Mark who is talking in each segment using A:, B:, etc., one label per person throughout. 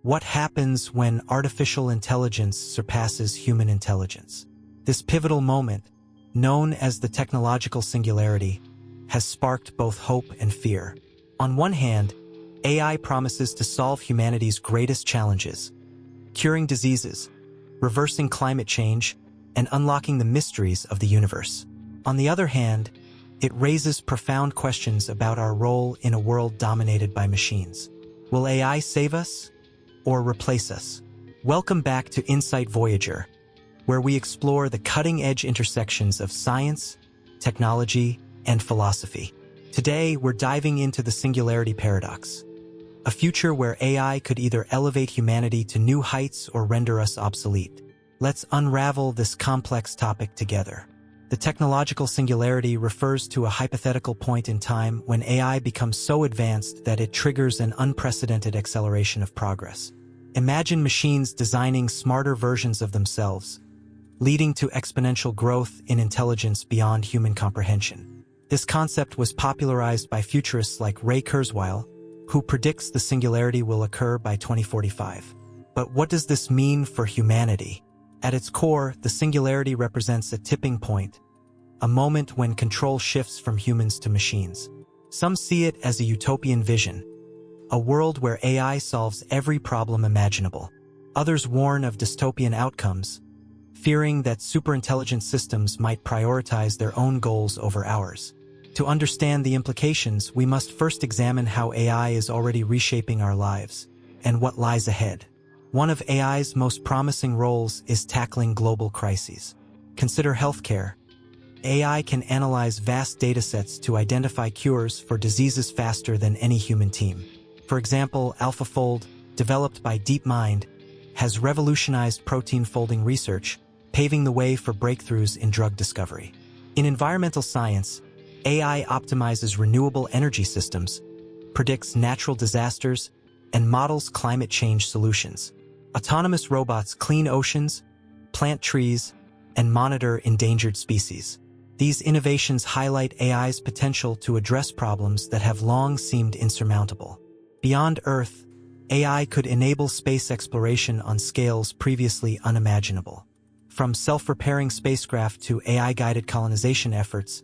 A: What happens when artificial intelligence surpasses human intelligence? This pivotal moment, known as the technological singularity, has sparked both hope and fear. On one hand, AI promises to solve humanity's greatest challenges, curing diseases, reversing climate change, and unlocking the mysteries of the universe. On the other hand, it raises profound questions about our role in a world dominated by machines. Will AI save us or replace us? Welcome back to Insight Voyager, where we explore the cutting-edge intersections of science, technology, and philosophy. Today, we're diving into the Singularity Paradox, a future where AI could either elevate humanity to new heights or render us obsolete. Let's unravel this complex topic together. The technological singularity refers to a hypothetical point in time when AI becomes so advanced that it triggers an unprecedented acceleration of progress. Imagine machines designing smarter versions of themselves, leading to exponential growth in intelligence beyond human comprehension. This concept was popularized by futurists like Ray Kurzweil, who predicts the singularity will occur by 2045. But what does this mean for humanity? At its core, the singularity represents a tipping point, a moment when control shifts from humans to machines. Some see it as a utopian vision, a world where AI solves every problem imaginable. Others warn of dystopian outcomes, fearing that superintelligent systems might prioritize their own goals over ours. To understand the implications, we must first examine how AI is already reshaping our lives and what lies ahead. One of AI's most promising roles is tackling global crises. Consider healthcare. AI can analyze vast datasets to identify cures for diseases faster than any human team. For example, AlphaFold, developed by DeepMind, has revolutionized protein folding research, paving the way for breakthroughs in drug discovery. In environmental science, AI optimizes renewable energy systems, predicts natural disasters, and models climate change solutions. Autonomous robots clean oceans, plant trees, and monitor endangered species. These innovations highlight AI's potential to address problems that have long seemed insurmountable. Beyond Earth, AI could enable space exploration on scales previously unimaginable. From self-repairing spacecraft to AI-guided colonization efforts,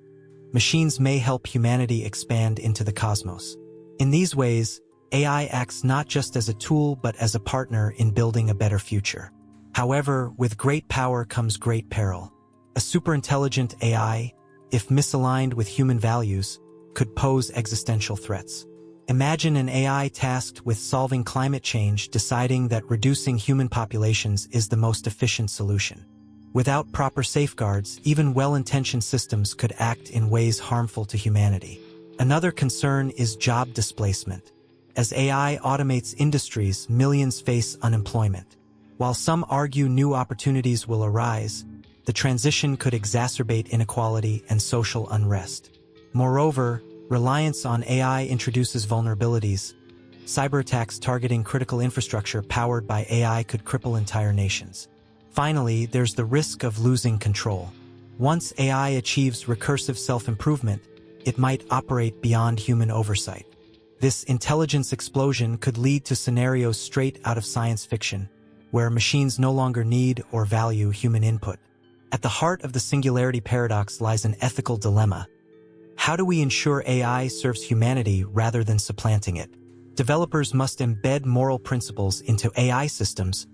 A: machines may help humanity expand into the cosmos. In these ways, AI acts not just as a tool but as a partner in building a better future. However, with great power comes great peril. A superintelligent AI, if misaligned with human values, could pose existential threats. Imagine an AI tasked with solving climate change deciding that reducing human populations is the most efficient solution. Without proper safeguards, even well-intentioned systems could act in ways harmful to humanity. Another concern is job displacement. As AI automates industries, millions face unemployment. While some argue new opportunities will arise, the transition could exacerbate inequality and social unrest. Moreover, reliance on AI introduces vulnerabilities. Cyberattacks targeting critical infrastructure powered by AI could cripple entire nations. Finally, there's the risk of losing control. Once AI achieves recursive self-improvement, it might operate beyond human oversight. This intelligence explosion could lead to scenarios straight out of science fiction, where machines no longer need or value human input. At the heart of the Singularity Paradox lies an ethical dilemma. How do we ensure AI serves humanity rather than supplanting it? Developers must embed moral principles into AI systems,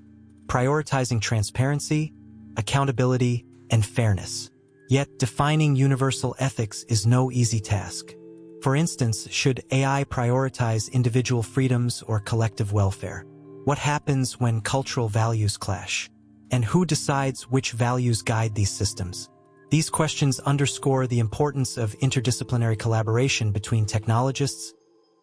A: prioritizing transparency, accountability, and fairness. Yet, defining universal ethics is no easy task. For instance, should AI prioritize individual freedoms or collective welfare? What happens when cultural values clash? And who decides which values guide these systems? These questions underscore the importance of interdisciplinary collaboration between technologists,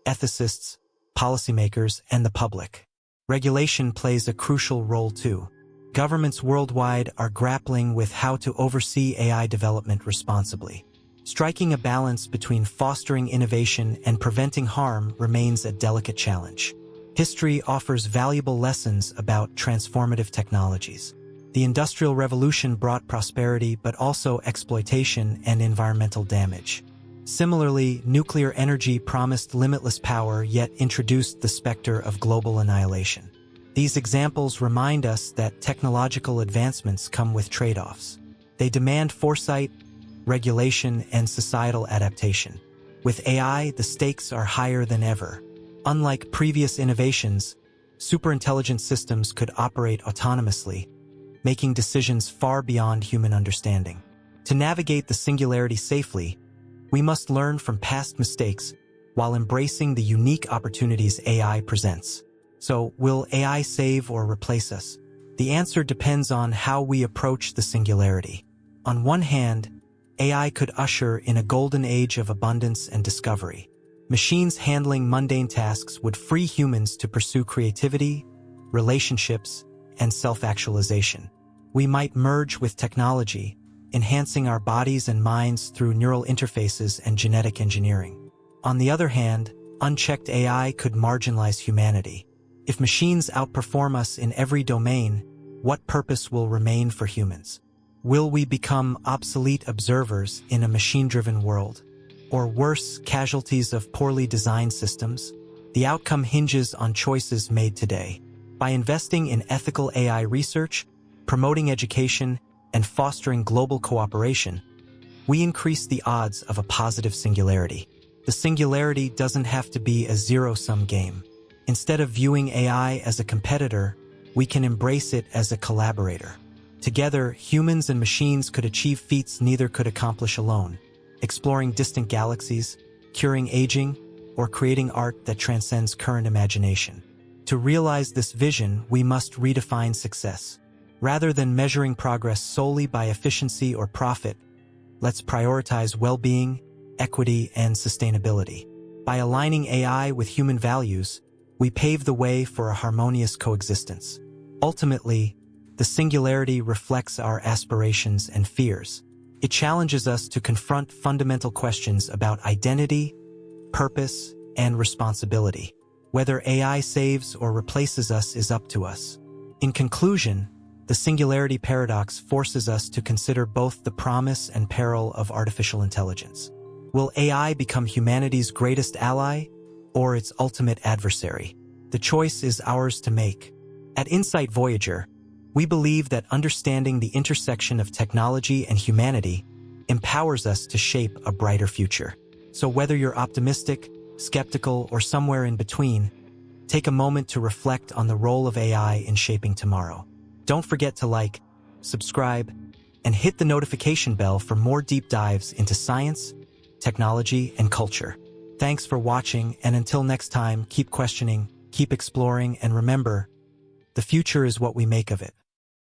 A: ethicists, policymakers, and the public. Regulation plays a crucial role too. Governments worldwide are grappling with how to oversee AI development responsibly. Striking a balance between fostering innovation and preventing harm remains a delicate challenge. History offers valuable lessons about transformative technologies. The Industrial Revolution brought prosperity but also exploitation and environmental damage. Similarly, nuclear energy promised limitless power yet introduced the specter of global annihilation. These examples remind us that technological advancements come with trade-offs. They demand foresight, regulation, and societal adaptation. With AI, the stakes are higher than ever. Unlike previous innovations, superintelligent systems could operate autonomously, making decisions far beyond human understanding. To navigate the singularity safely, we must learn from past mistakes while embracing the unique opportunities AI presents. So, will AI save or replace us? The answer depends on how we approach the singularity. On one hand, AI could usher in a golden age of abundance and discovery. Machines handling mundane tasks would free humans to pursue creativity, relationships, and self-actualization. We might merge with technology, enhancing our bodies and minds through neural interfaces and genetic engineering. On the other hand, unchecked AI could marginalize humanity. If machines outperform us in every domain, what purpose will remain for humans? Will we become obsolete observers in a machine-driven world? Or worse, casualties of poorly designed systems? The outcome hinges on choices made today. By investing in ethical AI research, promoting education, and fostering global cooperation, we increase the odds of a positive singularity. The singularity doesn't have to be a zero-sum game. Instead of viewing AI as a competitor, we can embrace it as a collaborator. Together, humans and machines could achieve feats neither could accomplish alone, exploring distant galaxies, curing aging, or creating art that transcends current imagination. To realize this vision, we must redefine success. Rather than measuring progress solely by efficiency or profit, let's prioritize well-being, equity, and sustainability. By aligning AI with human values, we pave the way for a harmonious coexistence. Ultimately, the singularity reflects our aspirations and fears. It challenges us to confront fundamental questions about identity, purpose, and responsibility. Whether AI saves or replaces us is up to us. In conclusion, the Singularity Paradox forces us to consider both the promise and peril of artificial intelligence. Will AI become humanity's greatest ally or its ultimate adversary? The choice is ours to make. At Insight Voyager, we believe that understanding the intersection of technology and humanity empowers us to shape a brighter future. So whether you're optimistic, skeptical, or somewhere in between, take a moment to reflect on the role of AI in shaping tomorrow. Don't forget to like, subscribe, and hit the notification bell for more deep dives into science, technology, and culture. Thanks for watching, and until next time, keep questioning, keep exploring, and remember, the future is what we make of it.